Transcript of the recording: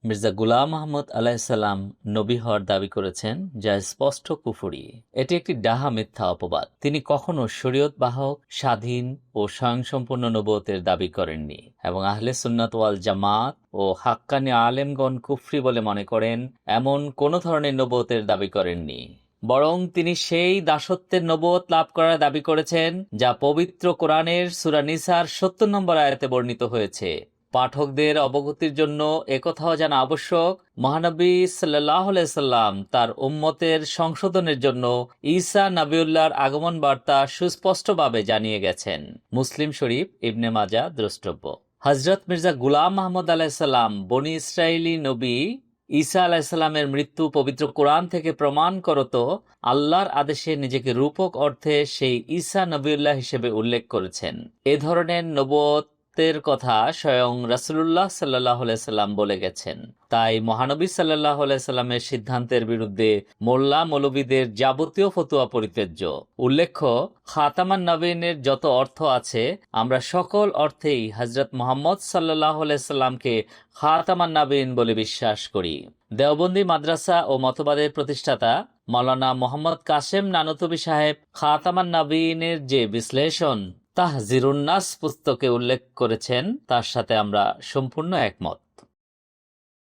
মির্জা গুলাম আহমদ আলাইসাল্লাম নবী হওয়ার দাবি করেছেন, যা স্পষ্ট কুফরি। এটি একটি ডাহা মিথ্যা অপবাদ। তিনি কখনো শরীয়ত বাহক, স্বাধীন ও স্বয়ংসম্পূর্ণ নবুয়তের দাবি করেননি এবং আহলে সুন্নাত ওয়াল জামাত ও হাক্কানি আলেমগণ কুফরি বলে মনে করেন এমন কোনো ধরনের নবুয়তের দাবি করেননি। বরং তিনি সেই দাসত্বের নবুয়ত লাভ করার দাবি করেছেন যা পবিত্র কোরআনের সূরা নিসার ৭০ নম্বর আয়াতে বর্ণিত হয়েছে। পাঠকদের অবগতির জন্য একথাও জানা আবশ্যক, মহানবী সাল্লাল্লাহু আলাইহি সাল্লাম তার উম্মতের সংশোধনের জন্য ঈসা নবিউল্লাহর আগমন বার্তা সুস্পষ্টভাবে জানিয়ে গেছেন। মুসলিম শরীফ, ইবনে মাজাহ দ্রষ্টব্য। হযরত মির্জা গুলাম আহমদ আলাইহিসসালাম বনি ইসরাইলি নবী ঈসা আলাইহিসসালামের মৃত্যু পবিত্র কোরআন থেকে প্রমাণ করত আল্লাহর আদেশে নিজেকে রূপক অর্থে সেই ঈসা নবিউল্লাহ হিসেবে উল্লেখ করেছেন। এ ধরনের নবুয়তের কথা স্বয়ং রাসূলুল্লাহ সাল্লাল্লাহু আলাইহি সাল্লাম বলে গেছেন। তাই মহানবী সাল্লাল্লাহু আলাইহি সাল্লামের সিদ্ধান্তের বিরুদ্ধে মোল্লা মৌলবীদের যাবতীয় ফতোয়া পরিত্যাজ্য। উল্লেখ্য, খাতামান নবীনের যত অর্থ আছে, আমরা সকল অর্থেই হযরত মুহাম্মদ সাল্লাল্লাহু আলাইহি সাল্লামকে খাতামান নবীন বলে বিশ্বাস করি। দেওবন্দি মাদ্রাসা ও মতবাদের প্রতিষ্ঠাতা মাওলানা মোহাম্মদ কাসেম নানুতুবি সাহেব খাতামান নবীনের যে বিশ্লেষণ তাহজিরুন নাস পুস্তকে উল্লেখ করেছেন, তার সাথে আমরা সম্পূর্ণ একমত।